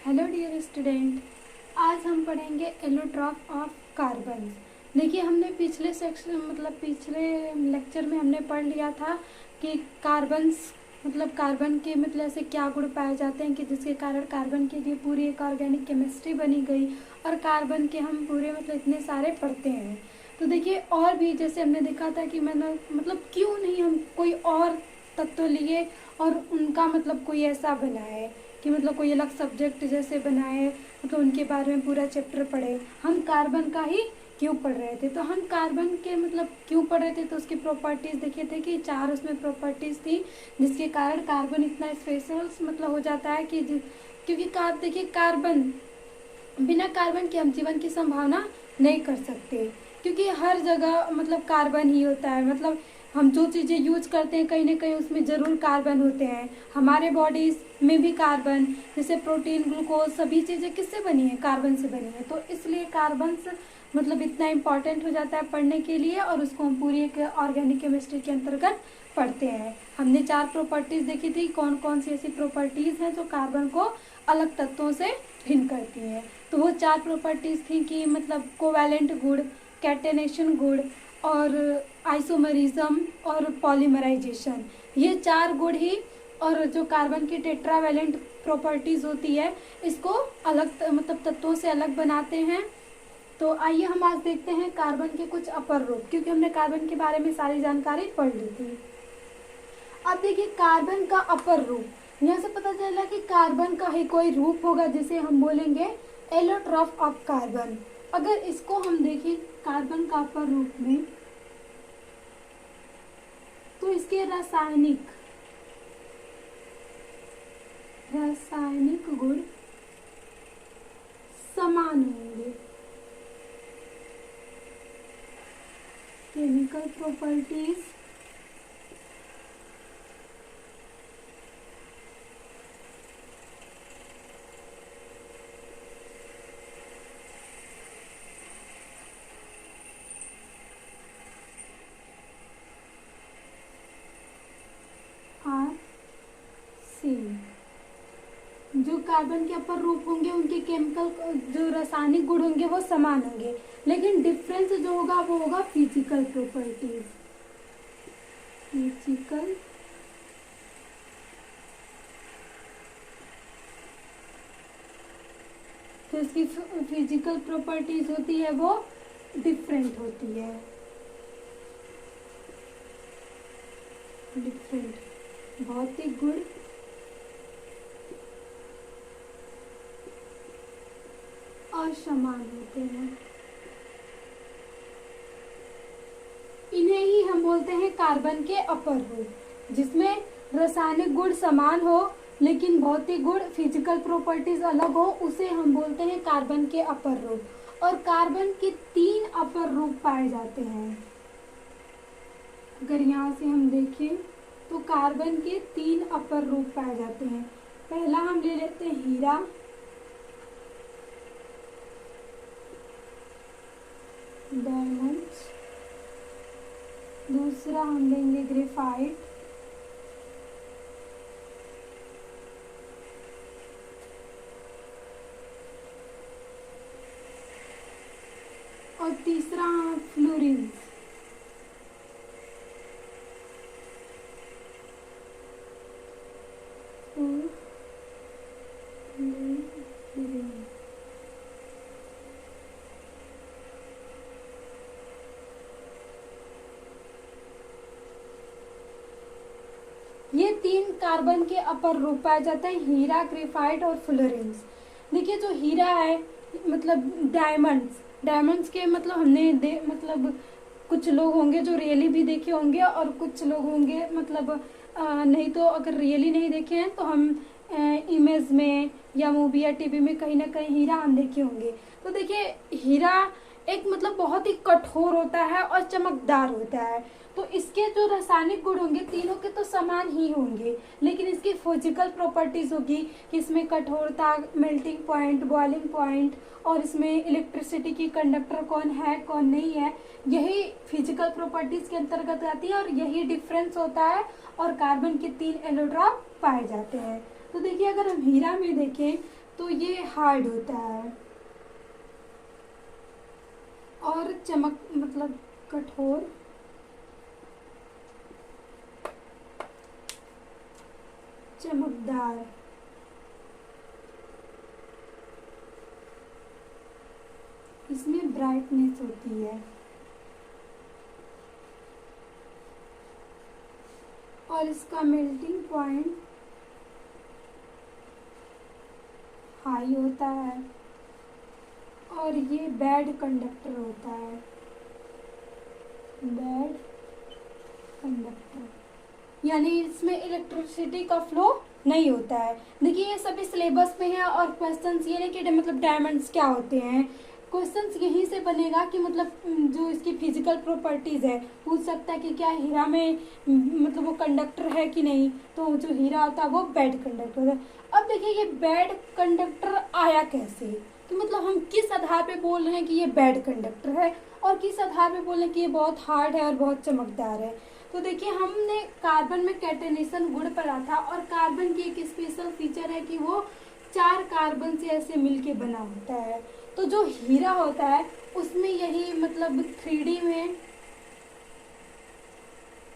Hello dear student, आज हम पढ़ेंगे एलोट्रॉप ऑफ कार्बन। देखिए, हमने पिछले सेक्शन पिछले लेक्चर में हमने पढ़ लिया था कि कार्बन के ऐसे क्या गुण पाए जाते हैं कि जिसके कारण कार्बन के लिए पूरी एक ऑर्गेनिक केमिस्ट्री बनी गई और कार्बन के हम पूरे इतने सारे पढ़ते हैं। तो देखिए, और भी जैसे हमने देखा था कि क्यों नहीं हम कोई और तत्व लिए और उनका कोई ऐसा बनाए कि कोई अलग सब्जेक्ट जैसे बनाए, उनके बारे में पूरा चैप्टर पढ़े। हम कार्बन का ही क्यों पढ़ रहे थे, तो हम कार्बन के क्यों पढ़ रहे थे, तो उसकी प्रॉपर्टीज देखे थे कि 4 उसमें प्रॉपर्टीज थी जिसके कारण कार्बन इतना स्पेशल हो जाता है कि क्योंकि देखिए, बिना कार्बन के हम जीवन की संभावना नहीं कर सकते, क्योंकि हर जगह कार्बन ही होता है। हम जो चीज़ें यूज करते हैं कहीं ना कहीं उसमें ज़रूर कार्बन होते हैं। हमारे बॉडीज में भी कार्बन, जैसे प्रोटीन, ग्लूकोज, सभी चीज़ें किससे बनी है? कार्बन से बनी है। तो इसलिए कार्बन से इतना इम्पॉर्टेंट हो जाता है पढ़ने के लिए, और उसको हम पूरी एक ऑर्गेनिक केमिस्ट्री के अंतर्गत पढ़ते हैं। हमने 4 प्रॉपर्टीज़ देखी थी, कौन कौन सी ऐसी प्रॉपर्टीज़ हैं जो कार्बन को अलग तत्वों से भिन्न करती हैं। तो वो 4 प्रॉपर्टीज़ थी कि कोवैलेंट गुण, कैटेनेशन गुण और आइसोमरिज्म और पॉलीमराइजेशन, ये 4 गुण ही और जो कार्बन की टेट्रावैलेंट प्रॉपर्टीज़ होती है इसको अलग तत्वों से अलग बनाते हैं। तो आइए हम आज देखते हैं कार्बन के कुछ अपर रूप, क्योंकि हमने कार्बन के बारे में सारी जानकारी पढ़ ली थी। अब देखिए, कार्बन का अपर रूप, यहाँ से पता चला कि कार्बन का ही कोई रूप होगा जिसे हम बोलेंगे एलोट्रॉप ऑफ कार्बन। अगर इसको हम देखें कार्बन का अपर रूप में, तो इसके रासायनिक गुण समान होंगे। केमिकल प्रॉपर्टीज जो कार्बन के अपर रूप होंगे उनके केमिकल जो रासायनिक गुण होंगे वो समान होंगे, लेकिन डिफरेंस जो होगा वो होगा फिजिकल प्रॉपर्टीज। तो इसकी फिजिकल प्रॉपर्टीज होती है वो डिफरेंट होती है, भौतिक गुण असमान होते हैं। इन्हें ही हम बोलते हैं कार्बन के अपर रूप, जिसमें रासायनिक गुण समान हो लेकिन भौतिक गुण, फिजिकल प्रॉपर्टीज अलग हो, उसे हम बोलते हैं कार्बन के अपर रूप। और कार्बन के 3 अपर रूप पाए जाते हैं। अगर यहाँ से हम देखें तो कार्बन के 3 अपर रूप पाए जाते हैं। पहला हम ले लेते हैं हीरा, डायमंड्स, दूसरा हम लेंगे ग्रेफाइट, और तीसरा फ्लोरीन। ये 3 कार्बन के अपर रूप पाए जाते हैं, हीरा, ग्रेफाइट और फ्लोरेंस। देखिए, जो हीरा है डायमंड्स के हमने कुछ लोग होंगे जो रियली भी देखे होंगे और कुछ लोग होंगे नहीं, तो अगर रियली नहीं देखे हैं तो हम इमेज में या मूवी या टीवी में कहीं ना कहीं हीरा हम देखे होंगे। तो देखिए, हीरा एक बहुत ही कठोर होता है और चमकदार होता है। तो इसके जो रासायनिक गुण होंगे तीनों के तो समान ही होंगे, लेकिन इसकी फिजिकल प्रॉपर्टीज होगी कि इसमें कठोरता, मेल्टिंग पॉइंट, बॉइलिंग पॉइंट, और इसमें इलेक्ट्रिसिटी की कंडक्टर कौन है कौन नहीं है, यही फिजिकल प्रॉपर्टीज के अंतर्गत आती है और यही डिफरेंस होता है और कार्बन के 3 एलोट्रॉप पाए जाते हैं। तो देखिए, अगर हम हीरा में देखें तो ये हार्ड होता है और चमक मतलब कठोर, चमकदार। इसमें ब्राइटनेस होती है और इसका मेल्टिंग पॉइंट हाई होता है और ये बैड कंडक्टर होता है, बैड कंडक्टर, यानी इसमें इलेक्ट्रिसिटी का फ्लो नहीं होता है। देखिए ये सभी सिलेबस में है और क्वेश्चंस ये नहीं कि मतलब डायमंड्स क्या होते हैं, क्वेश्चंस यहीं से बनेगा कि मतलब जो इसकी फिजिकल प्रॉपर्टीज है, पूछ सकता है कि क्या हीरा में मतलब वो कंडक्टर है कि नहीं, तो जो हीरा होता है वो बैड कंडक्टर होता है। अब देखिए ये बैड कंडक्टर आया कैसे, तो मतलब हम किस आधार पे बोल रहे हैं कि ये बैड कंडक्टर है और किस आधार पे बोल रहे हैं कि ये बहुत हार्ड है और बहुत चमकदार है। तो देखिए हमने कार्बन में कैटेनेशन गुण पढ़ा था और कार्बन की एक स्पेशल फीचर है कि वो 4 कार्बन से ऐसे मिलके बना होता है। तो जो हीरा होता है उसमें यही मतलब 3D में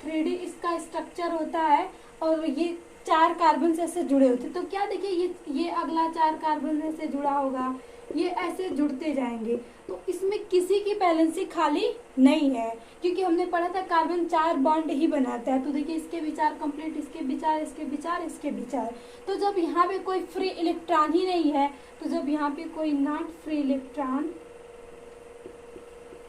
3D इसका स्ट्रक्चर होता है और ये 4 कार्बन से ऐसे जुड़े होते हैं। तो क्या देखिए ये अगला 4 कार्बन से जुड़ा होगा, ये ऐसे जुड़ते जाएंगे, तो इसमें किसी की वैलेंसी खाली नहीं है क्योंकि हमने पढ़ा था कार्बन 4 बॉन्ड ही बनाता है। तो देखिए इसके विचार कंप्लीट, इसके विचार, इसके विचार, इसके विचार। तो जब यहाँ पे कोई फ्री इलेक्ट्रॉन ही नहीं है, तो जब यहाँ पे कोई नॉट फ्री इलेक्ट्रॉन,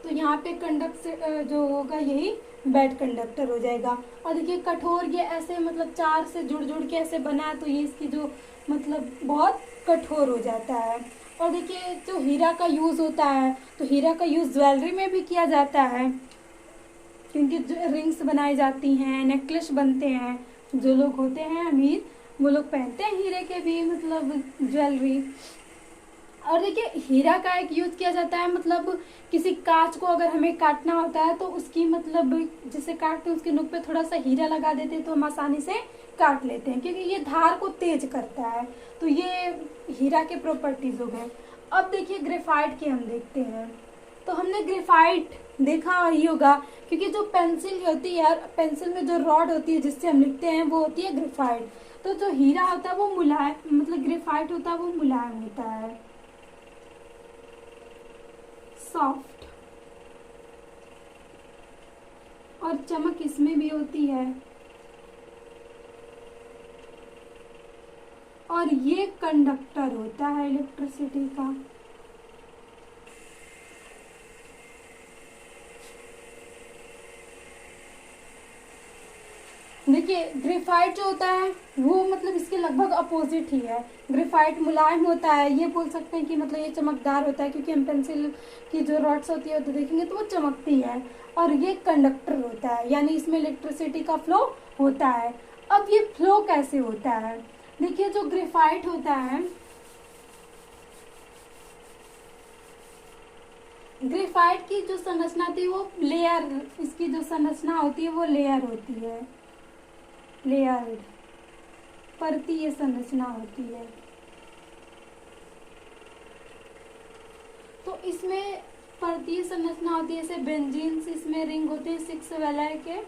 तो यहाँ पे कंडक्ट जो होगा यही बैड कंडक्टर हो जाएगा। और देखिए कठोर, ये ऐसे मतलब 4 से जुड़ जुड़ के ऐसे बना है, तो ये इसकी जो मतलब बहुत कठोर हो जाता है। और देखिए जो हीरा का यूज होता है, तो हीरा का यूज ज्वेलरी में भी किया जाता है क्योंकि रिंग्स बनाई जाती हैं, नेकलेस बनते हैं। जो लोग होते हैं अमीर वो लोग पहनते हैं हीरे के भी मतलब ज्वेलरी। और देखिए हीरा का एक यूज किया जाता है मतलब किसी कांच को अगर हमें काटना होता है तो उसकी मतलब जिसे काटते हैं उसके नुक पे थोड़ा सा हीरा लगा देते हैं तो हम आसानी से काट लेते हैं क्योंकि ये धार को तेज करता है। तो ये हीरा के प्रॉपर्टीज हो गए। अब देखिए ग्रेफाइट के हम देखते हैं। तो हमने ग्रेफाइट देखा ही होगा क्योंकि जो पेंसिल होती है, पेंसिल में जो रॉड होती है जिससे हम लिखते हैं वो होती है ग्रेफाइट। तो जो हीरा होता है वो मुलायम, मतलब ग्रेफाइट होता है वो मुलायम होता है, सॉफ्ट, और चमक इसमें भी होती है। और ये कंडक्टर होता है इलेक्ट्रिसिटी का। देखिए ग्रेफाइट जो होता है वो मतलब इसके लगभग अपोजिट ही है। ग्रेफाइट मुलायम होता है, ये बोल सकते हैं कि मतलब ये चमकदार होता है क्योंकि हम पेंसिल की जो रॉड्स होती है तो देखेंगे तो वो चमकती है। और ये कंडक्टर होता है यानी इसमें इलेक्ट्रिसिटी का फ्लो होता है। अब ये फ्लो कैसे होता है, देखिए जो ग्रेफाइट होता है, ग्रेफाइट की जो संरचना थी वो लेयर, इसकी जो संरचना होती है वो लेयर होती है, लेयर्ड, परतीय संरचना होती है। तो इसमें परतीय संरचना होती है, जैसे बेंजीन इसमें रिंग होते हैं 6 वैलेय के।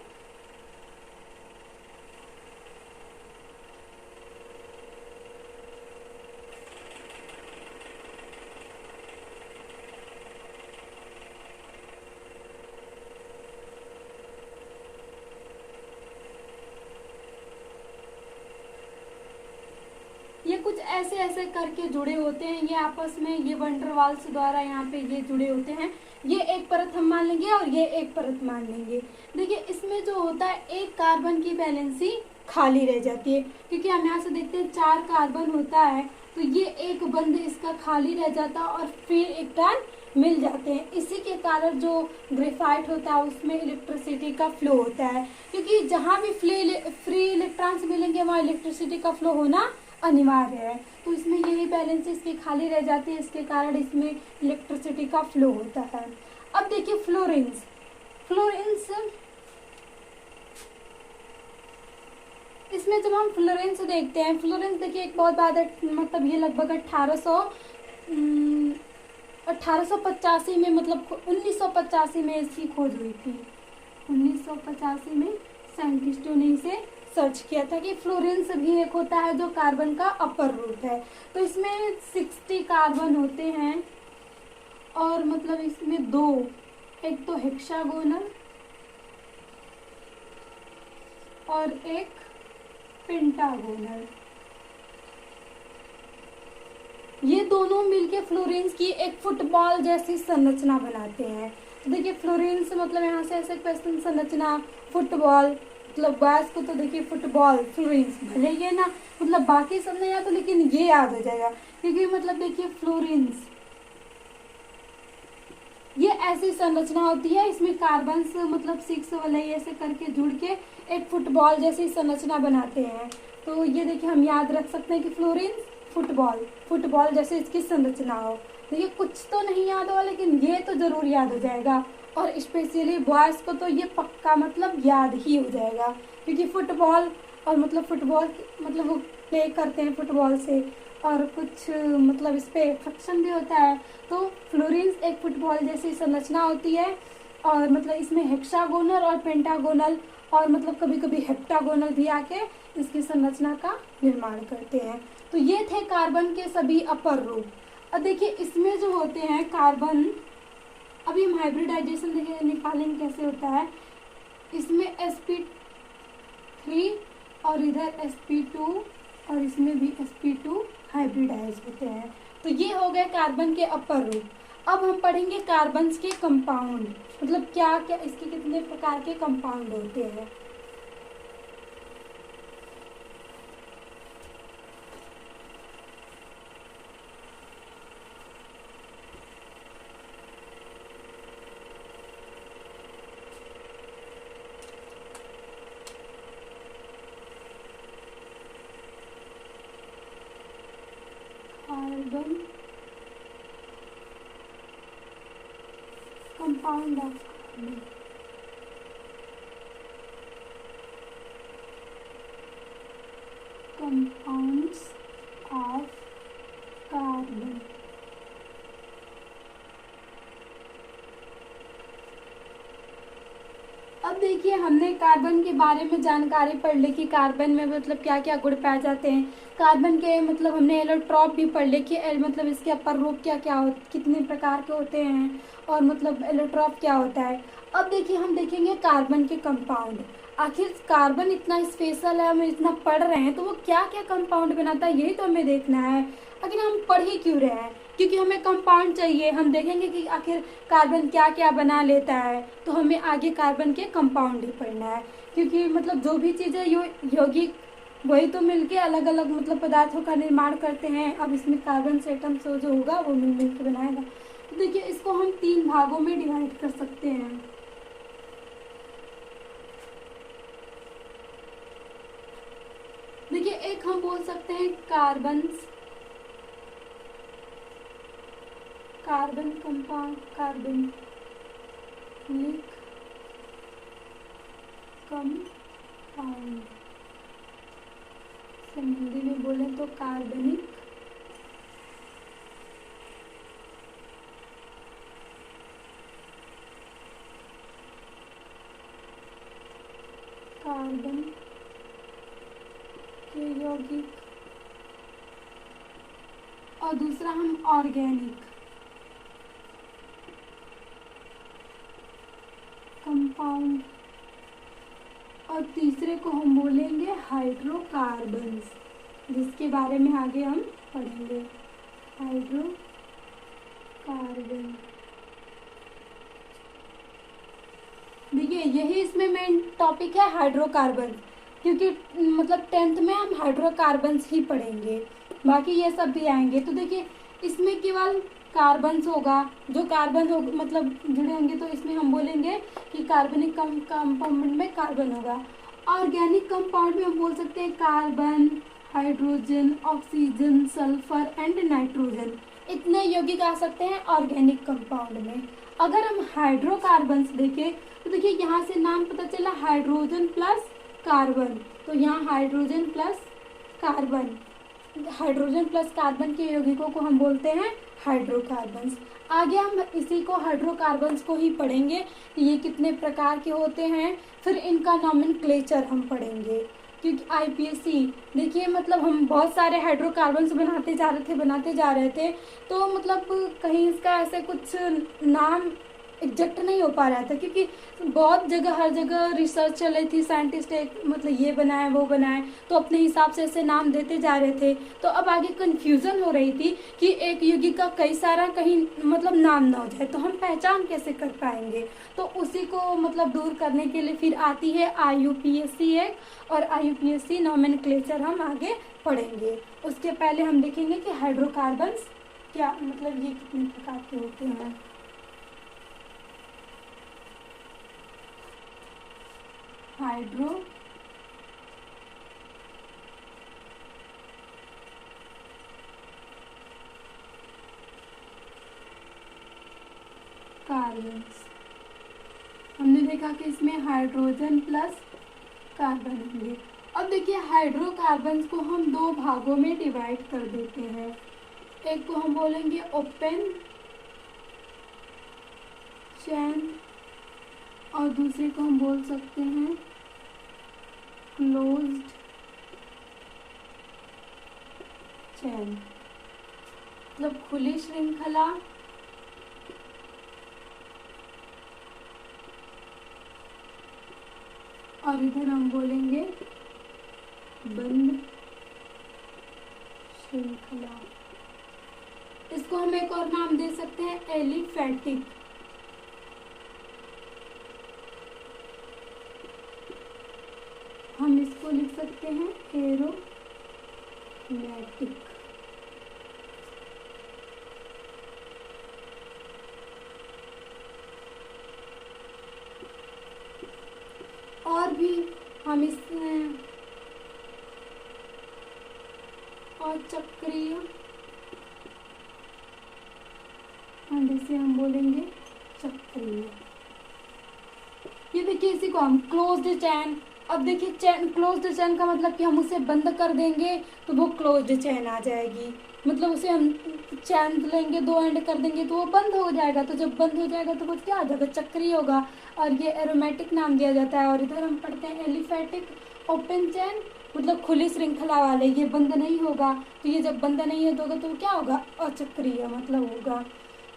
ये कुछ ऐसे ऐसे करके जुड़े होते हैं, ये आपस में ये वंडरवाल्स द्वारा यहाँ पे ये जुड़े होते हैं। ये एक परत हम मान लेंगे और ये एक परत मान लेंगे। देखिए इसमें जो होता है एक कार्बन की वैलेंसी खाली रह जाती है क्योंकि हम यहाँ से देखते हैं 4 कार्बन होता है, तो ये एक बंद इसका खाली रह जाता है और फिर इलेक्ट्रॉन मिल जाते हैं। इसी के कारण जो ग्रेफाइट होता है उसमें इलेक्ट्रिसिटी का फ्लो होता है क्योंकि जहाँ भी फ्री इलेक्ट्रॉन्स मिलेंगे वहाँ इलेक्ट्रिसिटी का फ्लो होना अनिवार्य है। तो इसमें यही बैलेंस इसकी खाली रह जाती है, इसके कारण इसमें इलेक्ट्रिसिटी का फ्लो होता है। अब देखिए फ्लोरेंस, फ्लोरेंस इसमें जब हम फ्लोरेंस देखते हैं, फ्लोरेंस देखिए एक बहुत बाद मतलब ये लगभग 1885 में, मतलब 1985 में इसकी खोज हुई थी। 1985 में साइंटिस्टों ने इसे सर्च किया था कि फ्लोरेंस भी एक होता है जो कार्बन का अपर रूप है। तो इसमें 60 कार्बन होते हैं और मतलब इसमें दो, एक तो हेक्सागोनल और एक पेंटागोनल, ये दोनों मिलके फ्लोरेंस की एक फुटबॉल जैसी संरचना बनाते हैं। तो देखिए फ्लोरेंस मतलब यहाँ से ऐसे क्वेश्चन, संरचना फुटबॉल, मतलब बॉयज को तो देखिए फुटबॉल फ्लोरेंस भले ये ना मतलब बाकी सब नहीं याद हो, लेकिन ये याद हो जाएगा क्योंकि मतलब देखिए फ्लोरेंस ये ऐसी संरचना होती है, इसमें कार्बन मतलब 6 वाले ऐसे करके जुड़ के एक फुटबॉल जैसी संरचना बनाते हैं। तो ये देखिए हम याद रख सकते हैं कि फ्लोरेंस फुटबॉल जैसे इसकी संरचना हो। देखिए कुछ तो नहीं याद होगा लेकिन ये तो जरूर याद हो जाएगा, और स्पेशली बॉयज को तो ये पक्का मतलब याद ही हो जाएगा क्योंकि फुटबॉल और मतलब वो प्ले करते हैं फुटबॉल से, और कुछ मतलब इस पे फ्रिक्शन भी होता है। तो फ्लोरेंस एक फुटबॉल जैसी संरचना होती है, और मतलब इसमें हेक्सागोनल और पेंटागोनल और मतलब कभी कभी हेप्टागोनल भी आके इसकी संरचना का निर्माण करते हैं। तो ये थे कार्बन के सभी अपर रूप। अब देखिए इसमें जो होते हैं कार्बन, अभी हम हाइब्रिडाइजेशन देखिए निकालेंगे कैसे होता है। इसमें sp3 और इधर sp2 और इसमें भी sp2 हाइब्रिडाइज होते हैं। तो ये हो गए कार्बन के अपर रूप। अब हम पढ़ेंगे कार्बन के कंपाउंड, मतलब क्या क्या इसके कितने प्रकार के कंपाउंड होते हैं। Carbon compound of carbon, compounds of carbon. अब देखिए हमने कार्बन के बारे में जानकारी पढ़ ली कि कार्बन में मतलब क्या क्या गुण पाए जाते हैं। कार्बन के मतलब हमने एलोट्रॉप भी पढ़ ली कि मतलब इसके अपर रूप क्या क्या कितने प्रकार के होते हैं, और मतलब एलोट्रॉप क्या होता है। अब देखिए हम देखेंगे कार्बन के कंपाउंड। आखिर कार्बन इतना स्पेशल है, हम इतना पढ़ रहे हैं तो वो क्या क्या कंपाउंड बनाता है यही तो हमें देखना है। आखिर हम पढ़ ही क्यों रहे हैं, क्योंकि हमें कंपाउंड चाहिए। हम देखेंगे कि आखिर कार्बन क्या क्या बना लेता है, तो हमें आगे कार्बन के कंपाउंड ही पढ़ना है। क्योंकि मतलब जो भी चीज़ें यौगिक वही तो मिलके अलग अलग मतलब पदार्थों का निर्माण करते हैं। अब इसमें कार्बन से एटम से जो होगा वो मिल के बनाएगा। तो देखिए इसको हम 3 भागों में डिवाइड कर सकते हैं। देखिए एक हम बोल सकते हैं कार्बन कंपाउंड, कार्बनिक कंपाउंड, हिंदी में बोले तो कार्बनिक कार्बन के यौगिक, और दूसरा हम ऑर्गेनिक कंपाउंड, और तीसरे को हम बोलेंगे हाइड्रोकार्बन्स, जिसके बारे में आगे हम पढ़ेंगे। हाइड्रोकार्बन, देखिए यही इसमें मेन टॉपिक है हाइड्रोकार्बन, क्योंकि मतलब 10th में हम हाइड्रोकार्बन्स ही पढ़ेंगे, बाकी ये सब भी आएंगे। तो देखिए इसमें केवल कार्बन्स होगा, जो कार्बन हो मतलब जुड़े होंगे तो इसमें हम बोलेंगे कि कार्बनिक कंपाउंड में कार्बन होगा। ऑर्गेनिक कंपाउंड में हम बोल सकते हैं carbon, hydrogen, oxygen, sulphur and nitrogen, इतने यौगिक आ सकते हैं ऑर्गेनिक कंपाउंड में। अगर हम हाइड्रोकार्बन्स देखें तो देखिए यहाँ से नाम पता चला हाइड्रोजन प्लस कार्बन, तो यहाँ hydrogen plus carbon, hydrogen plus carbon के यौगिकों को हम बोलते हैं हाइड्रोकार्बन्स। आगे हम इसी को हाइड्रोकार्बन्स को ही पढ़ेंगे, ये कितने प्रकार के होते हैं, फिर इनका नॉमेनक्लेचर हम पढ़ेंगे। क्योंकि आईपीएससी देखिए मतलब हम बहुत सारे हाइड्रोकार्बन्स बनाते जा रहे थे, तो मतलब कहीं इसका ऐसे कुछ नाम एग्जैक्ट नहीं हो पा रहा था, क्योंकि बहुत जगह हर जगह रिसर्च चल रही थी, साइंटिस्ट एक मतलब ये बनाए वो बनाए, तो अपने हिसाब से ऐसे नाम देते जा रहे थे। तो अब आगे कंफ्यूजन हो रही थी कि एक यौगिक का कई सारा कहीं मतलब नाम ना हो जाए, तो हम पहचान कैसे कर पाएंगे। तो उसी को मतलब दूर करने के लिए फिर आती है आईयूपीएसी एक, और आईयूपीएसी नॉमेनक्लेचर हम आगे पढ़ेंगे। उसके पहले हम देखेंगे कि हाइड्रोकार्बन्स क्या मतलब ये कितने प्रकार के होते हैं। हाइड्रो कार्बन्स, हमने देखा कि इसमें हाइड्रोजन प्लस कार्बन होंगे। अब देखिए हाइड्रोकार्बन्स को हम दो भागों में डिवाइड कर देते हैं, एक को हम बोलेंगे ओपन चैन और दूसरे को हम बोल सकते हैं क्लोज्ड चैन, मतलब खुली श्रृंखला और इधर हम बोलेंगे बंद श्रृंखला। इसको हम एक और नाम दे सकते हैं एलिफैटिक। हम इसको लिख सकते हैं एरोमैटिक। और भी हम इसमें और चक्रीय, जैसे हम बोलेंगे चक्रीय। ये देखिए इसी को हम क्लोज्ड चैन। अब देखिए चैन, क्लोज्ड चैन का मतलब कि हम उसे बंद कर देंगे तो वो क्लोज्ड चैन आ जाएगी, मतलब उसे हम चैन लेंगे दो एंड कर देंगे तो वो बंद हो जाएगा, तो जब बंद हो जाएगा तो वो क्या आ जाएगा, चक्रीय होगा, और ये एरोमेटिक नाम दिया जाता है। और इधर हम पढ़ते हैं एलिफैटिक, ओपन चैन मतलब खुली श्रृंखला वाले, ये बंद नहीं होगा, तो ये जब बंद नहीं होगा तो क्या होगा, अचक्रीय मतलब होगा।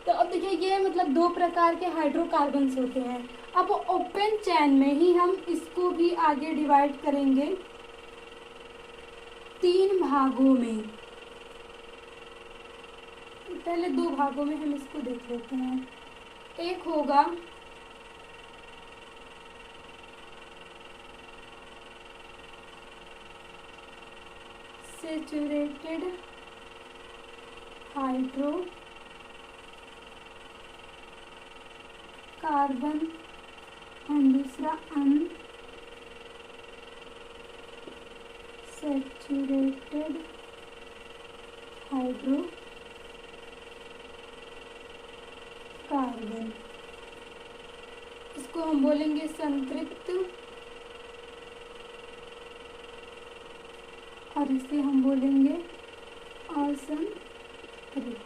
तो अब देखिए ये मतलब दो प्रकार के हाइड्रोकार्बन्स होते हैं। अब ओपन चैन में ही हम इसको भी आगे डिवाइड करेंगे तीन भागों में। पहले दो भागों में हम इसको देख लेते हैं। एक होगा सैचुरेटेड हाइड्रो कार्बन और दूसरा अनसैचुरेटेड हाइड्रो कार्बन। इसको हम बोलेंगे संतृप्त और इसे हम बोलेंगे असंतृप्त।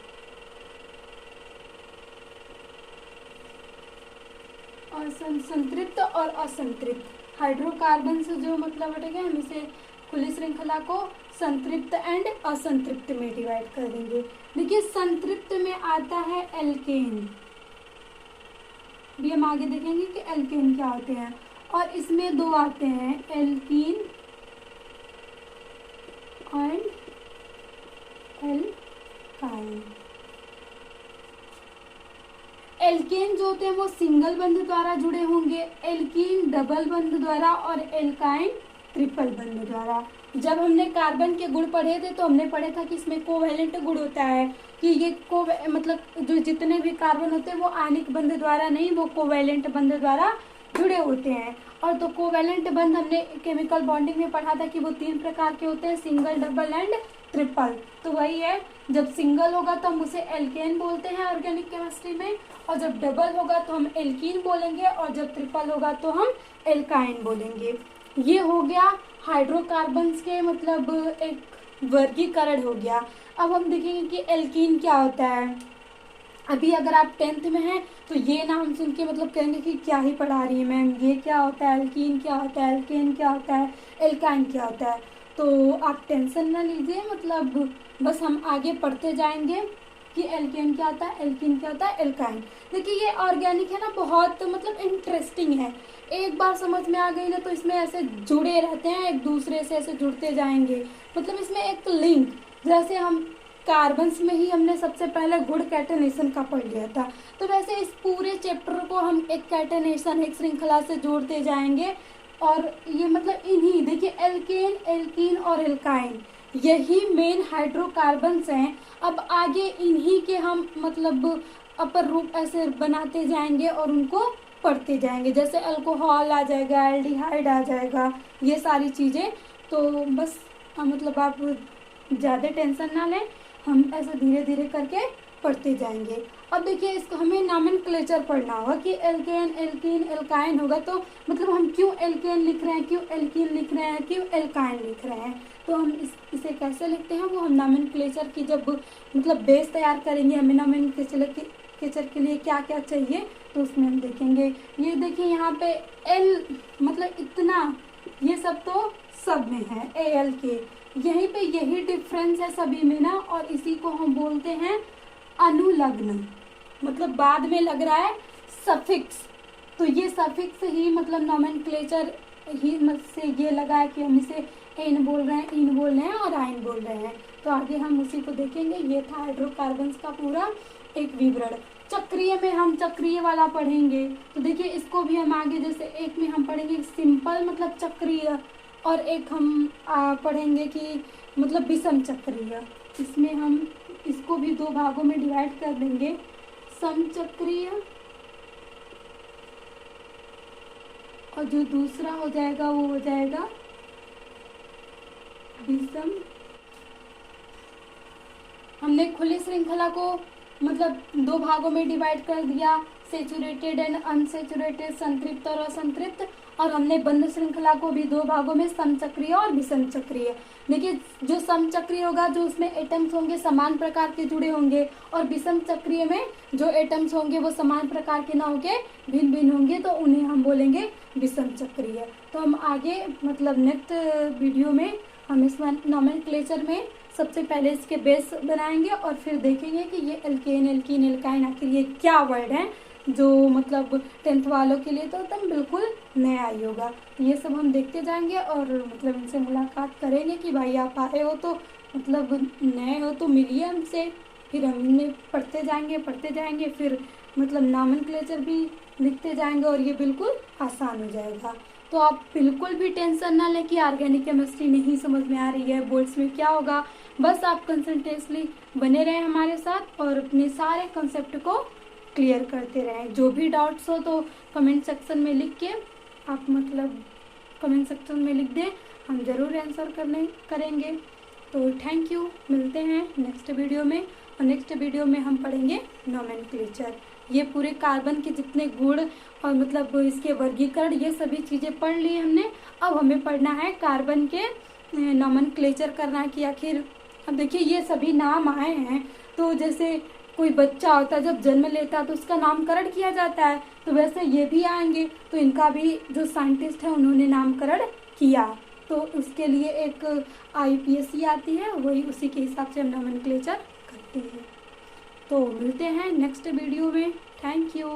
संतृप्त और असंतृप्त हाइड्रोकार्बन से जो मतलब हटेगा, हम इसे खुली श्रृंखला को संतृप्त एंड असंतृप्त में डिवाइड कर देंगे। देखिए संतृप्त में आता है एल्केन, भी हम आगे देखेंगे कि एल्केन क्या होते हैं, और इसमें दो आते हैं एल्कीन एंड एल्काइन। एल्केन जो होते हैं वो सिंगल बंध द्वारा जुड़े होंगे, एल्कीन डबल बंध द्वारा और एल्काइन ट्रिपल बंध द्वारा। जब हमने कार्बन के गुण पढ़े थे तो हमने पढ़े था कि इसमें कोवैलेंट गुण होता है, कि ये मतलब जो जितने भी कार्बन होते हैं वो आयनिक बंध द्वारा नहीं, वो कोवैलेंट बंध द्वारा जुड़े होते हैं। और तो कोवैलेंट बंध हमने केमिकल बॉन्डिंग में पढ़ा था कि वो तीन प्रकार के होते हैं, सिंगल डबल एंड ट्रिपल। तो वही है, जब सिंगल होगा तो हम उसे एल्केन बोलते हैं ऑर्गेनिक केमिस्ट्री में, और जब डबल होगा तो हम एल्कीन बोलेंगे, और जब ट्रिपल होगा तो हम एल्काइन बोलेंगे। ये हो गया हाइड्रोकार्बन्स के मतलब एक वर्गीकरण हो गया। अब हम देखेंगे कि एल्कीन क्या होता है। अभी अगर आप 10th में हैं तो ये नाम सुन के मतलब कहेंगे कि क्या ही पढ़ा रही है मैम, ये क्या होता है, एल्कीन क्या होता है, एल्केन क्या होता है, एल्काइन क्या होता है। तो आप टेंशन ना लीजिए, मतलब बस हम आगे पढ़ते जाएंगे कि एल्केन क्या होता है, एल्कीन क्या होता है, एल्काइन। देखिए ये ऑर्गेनिक है ना, बहुत मतलब इंटरेस्टिंग है। एक बार समझ में आ गई ना तो इसमें ऐसे जुड़े रहते हैं, एक दूसरे से ऐसे जुड़ते जाएंगे। मतलब इसमें एक लिंक, जैसे हम कार्बन्स में ही हमने सबसे पहले गुड कैटेनेशन का पढ़ लिया था, तो वैसे इस पूरे चैप्टर को हम एक कैटेनेशन, एक श्रृंखला से जोड़ते जाएंगे। और ये मतलब इन्हीं, देखिए एल्केन, एल्कीन और एल्काइन यही मेन हाइड्रोकार्बन्स हैं। अब आगे इन्हीं के हम मतलब अपर रूप ऐसे बनाते जाएंगे और उनको पढ़ते जाएंगे, जैसे अल्कोहल आ जाएगा, एल्डिहाइड आ जाएगा, ये सारी चीज़ें। तो बस मतलब आप ज़्यादा टेंशन ना लें, हम ऐसे धीरे धीरे करके पढ़ते जाएंगे। अब देखिए इसको हमें नामेनक्लेचर पढ़ना होगा कि एल्केन, एल्कीन, एल्काइन होगा, तो मतलब हम क्यों एल्केन लिख रहे हैं, क्यों एल्कीन लिख रहे हैं, क्यों एल्काइन लिख रहे हैं, तो हम इसे कैसे लिखते हैं वो हम नामेनक्लेचर की जब मतलब बेस तैयार करेंगे, हमें नामेनक्लेचर के लिए क्या क्या चाहिए तो उसमें हम देखेंगे। ये देखिए यहाँ पे एल मतलब इतना, ये सब तो सब में है एल के, यहीं पे यही डिफरेंस है सभी में ना, और इसी को हम बोलते हैं अनुलग्न, मतलब बाद में लग रहा है सफिक्स। तो ये सफिक्स ही मतलब नोमेनक्लेचर ही से ये लगा है कि हम इसे एन बोल रहे हैं, इन बोल रहे हैं और आइन बोल रहे हैं। तो आगे हम उसी को देखेंगे। ये था हाइड्रोकार्बन्स का पूरा एक विवरण। चक्रीय में हम चक्रीय वाला पढ़ेंगे, तो देखिए इसको भी हम आगे, जैसे एक में हम पढ़ेंगे सिंपल मतलब चक्रीय, और एक हम पढ़ेंगे कि मतलब विषम चक्रीय। इसमें हम इसको भी दो भागों में डिवाइड कर देंगे, समचक्रीय और जो दूसरा हो जाएगा वो हो जाएगा विषम। हमने खुली श्रृंखला को मतलब दो भागों में डिवाइड कर दिया, सेचुरेटेड एंड अनसेचुरेटेड, संतृप्त और असंतृप्त। और हमने बंद श्रृंखला को भी दो भागों में, समचक्रीय और विषम चक्रीय। देखिए जो समचक्रीय होगा, जो उसमें एटम्स होंगे समान प्रकार के जुड़े होंगे, और विषम चक्रीय में जो एटम्स होंगे वो समान प्रकार के ना होंगे, भिन्न भिन्न होंगे, तो उन्हें हम बोलेंगे विषम चक्रीय। तो हम आगे मतलब नेक्स्ट वीडियो में हम इस नोमेनक्लेचर में सबसे पहले इसके बेस बनाएंगे और फिर देखेंगे कि ये एल्केन, एल्कीन, एल्काइन आखिर ये क्या वर्ड है, जो मतलब 10th वालों के लिए तो एकदम बिल्कुल नया ही होगा। ये सब हम देखते जाएंगे और मतलब इनसे मुलाकात करेंगे कि भाई आप आए हो तो मतलब नए हो तो मिलिए हमसे, फिर हम इन्हें पढ़ते जाएंगे, फिर मतलब नोमेनक्लेचर भी लिखते जाएंगे और ये बिल्कुल आसान हो जाएगा। तो आप बिल्कुल भी टेंशन ना लें कि ऑर्गेनिक केमिस्ट्री नहीं समझ में आ रही है, बोर्ड्स में क्या होगा। बस आप कंसंट्रेटली बने रहें हमारे साथ और अपने सारे कंसेप्ट को क्लियर करते रहें। जो भी डाउट्स हो तो कमेंट सेक्शन में लिख के आप मतलब कमेंट सेक्शन में लिख दें, हम ज़रूर आंसर करेंगे। तो थैंक यू, मिलते हैं नेक्स्ट वीडियो में। और नेक्स्ट वीडियो में हम पढ़ेंगे नोमेनक्लेचर। ये पूरे कार्बन के जितने गुण और मतलब इसके वर्गीकरण, ये सभी चीज़ें पढ़ ली हमने। अब हमें पढ़ना है कार्बन के नोमेनक्लेचर करना है कि आखिर, अब देखिए ये सभी नाम आए हैं, तो जैसे कोई बच्चा होता है जब जन्म लेता है तो उसका नामकरण किया जाता है, तो वैसे ये भी आएंगे तो इनका भी जो साइंटिस्ट है उन्होंने नामकरण किया, तो उसके लिए एक IUPAC आती है, वही उसी के हिसाब से हम नोमेनक्लेचर करते हैं। तो मिलते हैं नेक्स्ट वीडियो में। Thank you.